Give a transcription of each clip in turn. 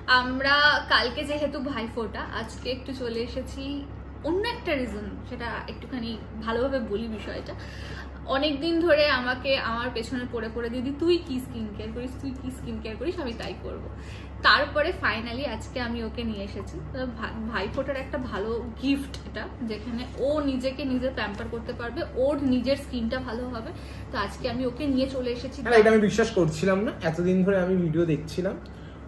আমরা কালকে যেহেতু ভাইফোঁটা, আজকে একটু চলে এসেছি অন্য একটা রিজন, সেটা একটুখানি ভালোভাবে বলি বিষয়টা। অনেকদিন ধরে আমাকে আমার পেছনে পড়ে পড়ে দিদি তুই কি স্কিন কেয়ার করিস, তুই কি স্কিন কেয়ার করিস, আমি তাই করব। তারপরে ফাইনালি আজকে আমি ওকে নিয়ে এসেছি। ভাইফোঁটার একটা ভালো গিফট এটা, যেখানে ও নিজেকে নিজে প্যাম্পার করতে পারবে, ওর নিজের স্কিনটা ভালো হবে। তো আজকে আমি ওকে নিয়ে চলে এসেছি। এটা আমি বিশ্বাস করছিলাম না, এতদিন ধরে আমি ভিডিও দেখছিলাম,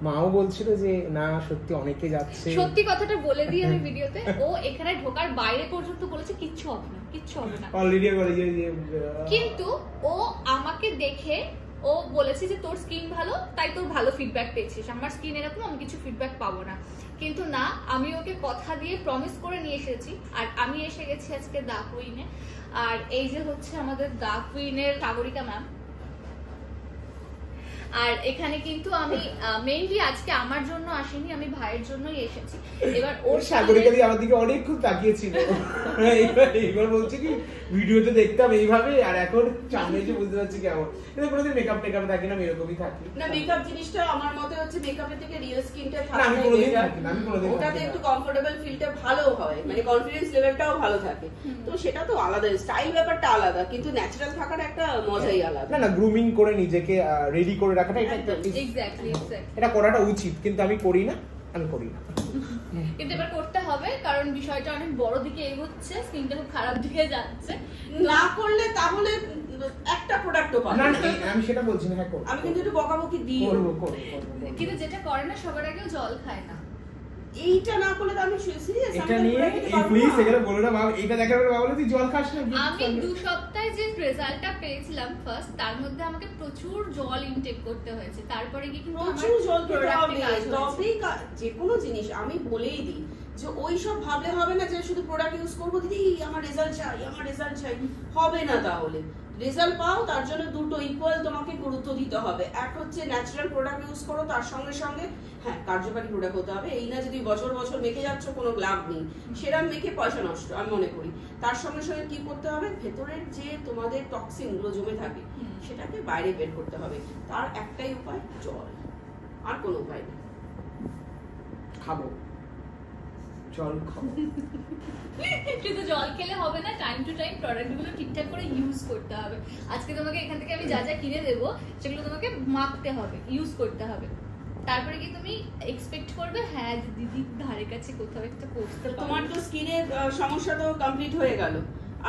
মাও বলছিল যে না সত্যি অনেকে যাচ্ছে। সত্যি কথাটা বলে দিই আমি ভিডিওতে, ও এখানে ঢোকার বাইরে পর্যন্ত বলেছে কিচ্ছু হবে না, কিচ্ছু হবে না অলরেডি বলে যে কিন্তু ও আমাকে দেখে ও বলেছে যে তোর স্কিন ভালো, তাই তোর ভালো ফিডব্যাক পেয়েছিস, আমার স্কিন এরকম, আমি কিছু ফিডব্যাক পাবো না। কিন্তু না, আমি ওকে কথা দিয়ে প্রমিস করে নিয়ে এসেছি। আর আমি এসে গেছি আজকে দা কুইনে। আর এই যে হচ্ছে আমাদের দা কুইনের সাগরিকা ম্যাম। আর এখানে কিন্তু আমি মেইনলি আজকে আমার জন্য আসিনি, আমি ভাইয়ের জন্যই এসেছি। এবার ওর সাগরিকা দি আমার দিকে অনেক খুব তাকিয়েছিল, এবার বলছে কি ভিডিওতে দেখতাম এইভাবে, আর এখন সামনে এসে বুঝতে পারছি কেমন। এটা কোনোদিন মেকআপ টেকআপ থাকে না, এরকমই থাকে না। মেকআপ জিনিসটা আমার মতে হচ্ছে মেকআপের থেকে রিয়েল স্কিনটা থাকে, আমি কোনোদিন থাকি না, আমি কোনোদিন ওটাতে একটু কমফোর্টেবল ফিলটা ভালো হয়, মানে কনফিডেন্স লেভেলটাও ভালো থাকে। তো সেটা তো আলাদা, স্টাইল ব্যাপারটা আলাদা, কিন্তু ন্যাচারাল থাকার একটা মজাই আলাদা। না না, গ্রুমিং করে নিজেকে রেডি করে রাখাটা এটা এক্স্যাক্টলি এটা করাটা উচিত, কিন্তু আমি করি না, আমি করি না। কিন্তু এবার করতে হবে, কারণ বিষয়টা অনেক বড় দিকে এগোচ্ছে, স্কিনটা খুব খারাপ দিকে যাচ্ছে। না করলে তাহলে একটা প্রোডাক্টও পাবো না। আমি সেটা বলছি না, হ্যাঁ করব। আমি কিন্তু একটু বকাবকি দিই, করব। কিন্তু যেটা করে না সবার আগেও জল খায় না, এইটা না করলে তো আমি সিরিয়াস। এটা নিয়ে এই প্লিজ এখানে বলো না বাবা, এটা দেখার পরে বাবা বলে তুই জল খাস না। আমি 2 সপ্তাহে যে রেজাল্টটা পেয়েছিলাম ফার্স্ট, তার মধ্যে আমাকে প্রচুর জল ইনটেক করতে হয়েছে। তারপরে কি কিন্তু প্রচুর জল খেতে হবে, তবেই যে কোনো জিনিস আমি বলেই দিই যে ওই সব ভাবলে হবে না যে শুধু প্রোডাক্ট ইউজ করবো দিদি আমার রেজাল্ট চাই, আমার রেজাল্ট চাই, হবে না। তাহলে রেজাল্ট পাও তার জন্য দুটো ইকুয়াল তোমাকে গুরুত্ব দিতে হবে। এক হচ্ছে ন্যাচারাল প্রোডাক্ট ইউজ করো, তার সঙ্গে সঙ্গে হ্যাঁ কার্যকারী প্রোডাক্ট হতে হবে। এই না যদি বছর বছর মেখে যাচ্ছ কোনো লাভ নেই, সেরকম মেখে পয়সা নষ্ট আমি মনে করি। তার সঙ্গে সঙ্গে কি করতে হবে, ভেতরের যে তোমাদের টক্সিন গুলো জমে থাকে সেটাকে বাইরে বের করতে হবে। তার একটাই উপায় জল, আর কোনো উপায় নেই। খাবো জল, খাবো। শুধু জল খেলে হবে না, টাইম টু টাইম প্রোডাক্টগুলো ঠিকঠাক করে ইউজ করতে হবে। আজকে তোমাকে এখান থেকে আমি যা যা কিনে দেবো সেগুলো তোমাকে মাখতে হবে, ইউজ করতে হবে। তারপরে কি তুমি এক্সপেক্ট করবে হ্যাঁ দিদির ধারে কাছে কোথাও একটা পৌঁছতে পারবো। তোমার তো স্কিনের সমস্যা তো কমপ্লিট হয়ে গেল,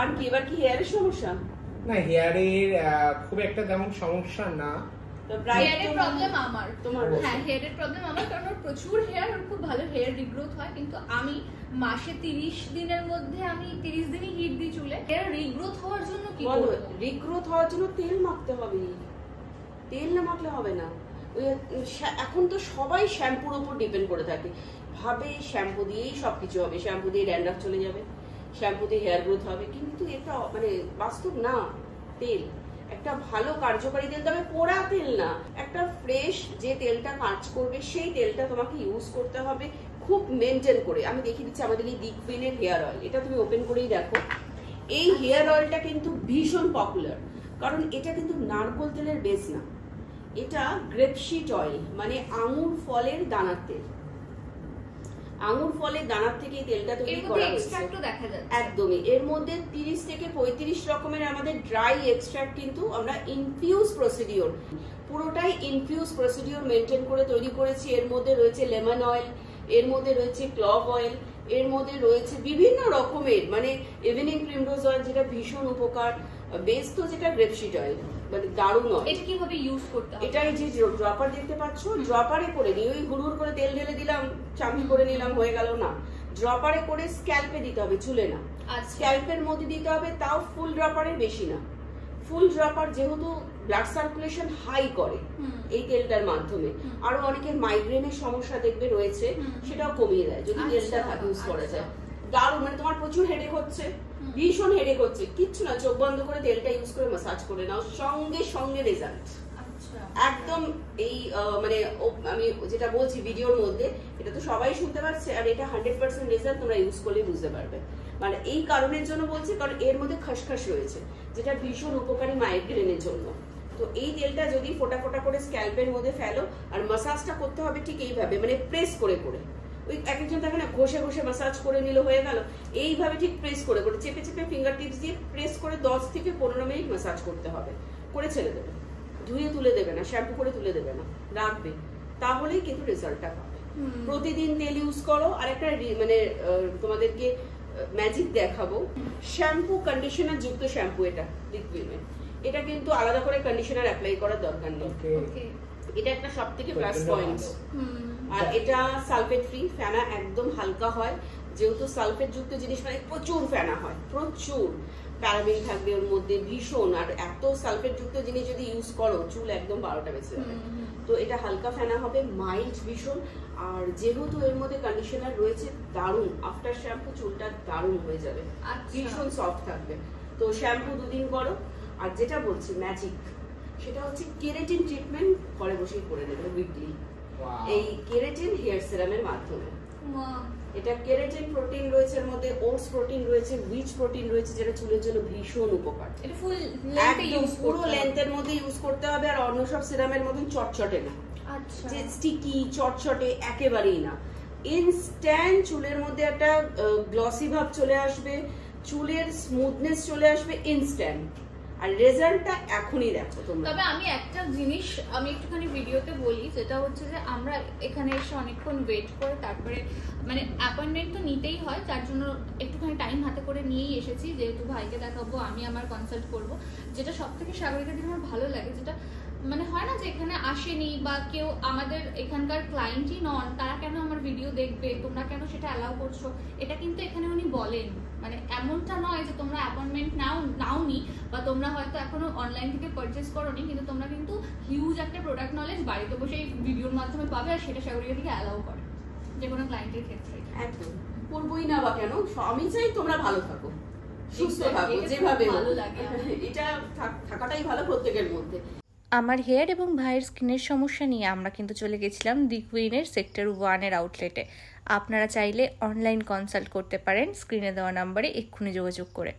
আর কি এবার কি হেয়ারের সমস্যা? না, হেয়ারের খুব একটা তেমন সমস্যা না। হেয়ারের প্রবলেম আমার, হ্যাঁ হেয়ারের প্রবলেম আমার, কারণ ওর প্রচুর হেয়ার, ওর খুব ভালো হেয়ার রিগ্রোথ হয়। কিন্তু আমি মাসে 30 দিনের মধ্যে আমি 30 দিনই হিট দিই চুলে। হেয়ার রিগ্রোথ হওয়ার জন্য কি করব? রিগ্রোথ হওয়ার জন্য তেল মাখতে হবে, তেল না মাখলে হবে না। এখন তো সবাই শ্যাম্পুর উপর ডিপেন্ড করে থাকে, ভাবে শ্যাম্পু দিয়েই সবকিছু হবে, শ্যাম্পু দিয়ে ড্যান্ড্রাফ চলে যাবে, শ্যাম্পু দিয়ে হেয়ার গ্রোথ হবে। কিন্তু এটা মানে বাস্তব না। তেল একটা ভালো কার্যকারী তেল, তবে পোড়া তেল না, একটা ফ্রেশ যে তেলটা কাজ করবে সেই তেলটা তোমাকে ইউজ করতে হবে, খুব মেনটেন করে। আমি দেখিয়ে দিচ্ছি আমাদের এই দি কুইনের হেয়ার অয়েল, এটা তুমি ওপেন করেই দেখো। এই হেয়ার অয়েলটা কিন্তু ভীষণ পপুলার, কারণ এটা কিন্তু নারকেল তেলের বেস না, এটা গ্রেপশিট অয়েল, মানে আঙুর ফলের দানার তেল। আঙুর ফলের দানার থেকে এই তেলটা তৈরি করা হয়েছে। একদমই, এর মধ্যে 30 থেকে 35 রকমের আমাদের ড্রাই এক্সট্রাক্ট কিন্তু আমরা ইনফিউজ প্রসিডিওর, পুরোটাই ইনফিউজ প্রসিডিওর মেনটেন করে তৈরি করেছি। এর মধ্যে রয়েছে লেমন অয়েল, এর মধ্যে রয়েছে ক্লভ অয়েল, এর মধ্যে রয়েছে বিভিন্ন রকমের, মানে ইভিনিং প্রিমরোজ অয়েল যেটা ভীষণ উপকার, বেস তো যেটা গ্রেপশিট অয়েল, মানে দারুণ অয়েল। এটা কিভাবে ইউজ করতে হবে? এটাই যে ড্রপার দেখতে পাচ্ছ, ড্রপারে করে নিই, ওই হুড় করে তেল ঢেলে দিলাম, চাম্পি করে নিলাম, হয়ে গেল না। ড্রপারে করে স্ক্যাল্পে দিতে হবে, চুলে না। স্ক্যাল্পের মধ্যে দিতে হবে, তাও ফুল ড্রপারে, বেশি না। ফুল ড্রপার যেহেতু ব্লাড সার্কুলেশন হাই করে এই তেলটার মাধ্যমে, আরো অনেকের মাইগ্রেনের সমস্যা দেখবে রয়েছে, সেটাও কমিয়ে দেয় যদি তেলটা ইউজ করা যায়। দারুণ, মানে তোমার প্রচুর হেডেক হচ্ছে, ভীষণ হেডেক হচ্ছে, কিচ্ছু না, চোখ বন্ধ করে তেলটা ইউজ করে ম্যাসাজ করে নাও, সঙ্গে সঙ্গে রেজাল্ট একদম। এই মানে আমি যেটা বলছি ভিডিওর মধ্যে, এটা তো সবাই শুনতে পাচ্ছে, আর এটা 100% রেজাল্ট তোমরা ইউজ করলে বুঝতে পারবে। মানে এই কারণের জন্য বলছি, কারণ এর মধ্যে খসখস রয়েছে, যেটা ভীষণ উপকারী মাইগ্রেনের জন্য। তো এই তেলটা যদি ফোটা ফোটা করে স্ক্যাল্পের মধ্যে ফেলো, আর মাসাজটা করতে হবে ঠিক এইভাবে, মানে প্রেস করে করে, ওই এক একজন থাকে না ঘষে ঘষে মাসাজ করে নিল হয়ে গেল, এইভাবে ঠিক প্রেস করে করে চেপে চেপে ফিঙ্গার টিপস দিয়ে প্রেস করে 10 থেকে 15 মিনিট মাসাজ করতে হবে, করে ছেড়ে দেবে। ধুয়ে তুলে দেবে না, শ্যাম্পু করে তুলে দেবে না, রাখবে, তাহলেই কিন্তু রেজাল্টটা পাবে। প্রতিদিন তেল ইউজ করো। আর একটা মানে তোমাদেরকে ম্যাজিক দেখাবো, শ্যাম্পু কন্ডিশনার যুক্ত শ্যাম্পু, এটা লিকুইডের, এটা কিন্তু আলাদা করে কন্ডিশনার অ্যাপ্লাই করার দরকার নেই। এটা একটা সবথেকে প্লাস পয়েন্ট। আর এটা সালফেট ফ্রি, ফেনা একদম হালকা হয়, যেহেতু সালফেট যুক্ত জিনিস মানে প্রচুর ফেনা হয়, প্রচুর প্যারাবিন থাকবে ওর মধ্যে ভীষণ। আর এত সালফেট যুক্ত জিনিস যদি ইউজ করো চুল একদম 12টা বেঁচে যাবে। তো এটা হালকা ফেনা হবে, মাইল্ড ভীষণ। আর যেহেতু এর মধ্যে কন্ডিশনার রয়েছে, দারুণ আফটার শ্যাম্পু চুলটা দারুণ হয়ে যাবে, ভীষণ সফট থাকবে। তো শ্যাম্পু 2 দিন করো। আর যেটা বলছি ম্যাজিক, সেটা হচ্ছে কেরাটিন ট্রিটমেন্ট ঘরে বসেই করে নেবে উইকলি, এই কেরাটিন হেয়ার সিরামের মাধ্যমে। এটা কেরাটিন প্রোটিন রয়েছে এর মধ্যে, ওটস প্রোটিন রয়েছে, হুইচ প্রোটিন রয়েছে, যেটা চুলের জন্য ভীষণ উপকার। এটা ফুল লেন্থে ইউজ পুরো লেন্থের মধ্যে ইউজ করতে হবে। আর অন্য সব সিরামের মতন চটচটে না, যে স্টিকি চটচটে একেবারেই না। ইনস্ট্যান্ট চুলের মধ্যে একটা গ্লসি ভাব চলে আসবে, চুলের স্মুথনেস চলে আসবে ইনস্ট্যান্ট। আর রেজাল্টটা এখনই দেখো তোমরা। তবে আমি একটা জিনিস আমি একটুখানি ভিডিওতে বলি, যেটা হচ্ছে যে আমরা এখানে এসে অনেকক্ষণ ওয়েট করে তারপরে মানে অ্যাপয়েন্টমেন্ট তো নিতেই হয়, তার জন্য একটুখানি টাইম হাতে করে নিয়েই এসেছি, যেহেতু ভাইকে দেখাবো, আমি আমার কনসাল্ট করব। যেটা সব থেকে সাগরিকা দিন আমার ভালো লাগে, যেটা মানে হয় না যে এখানে আসেনি বা কেউ আমাদের এখানকার ক্লায়েন্টই নন, তারা কেন আমার ভিডিও দেখবে, তোমরা কেন সেটা অ্যালাউ করছো, এটা কিন্তু এখানে উনি বলেন। মানে এমনটা নয় যে তোমরা অ্যাপয়েন্টমেন্ট নাওনি বা তোমরা হয়তো এখনো অনলাইন থেকে পারচেস করোনি, কিন্তু তোমরা কিন্তু হিউজ একটা প্রোডাক্ট নলেজ বাড়িতে বসে এই ভিডিওর মাধ্যমে পাবে, আর সেটা সাগরিকা থেকে অ্যালাউ করে যে কোনো ক্লায়েন্টের ক্ষেত্রে। একদম করবোই না বা কেন, আমি চাই তোমরা ভালো থাকো, সুস্থ থাকো, যেভাবে ভালো লাগে, এটা থাকাটাই ভালো প্রত্যেকের মধ্যে। আমার হেয়ার এবং ভাইয়ের স্কিনের সমস্যা নিয়ে আমরা কিন্তু চলে গেছিলাম দি কুইনের সেক্টর 1-এর আউটলেটে। আপনারা চাইলে অনলাইন কনসাল্ট করতে পারেন স্ক্রিনে দেওয়া নাম্বারে এক্ষুনি যোগাযোগ করে।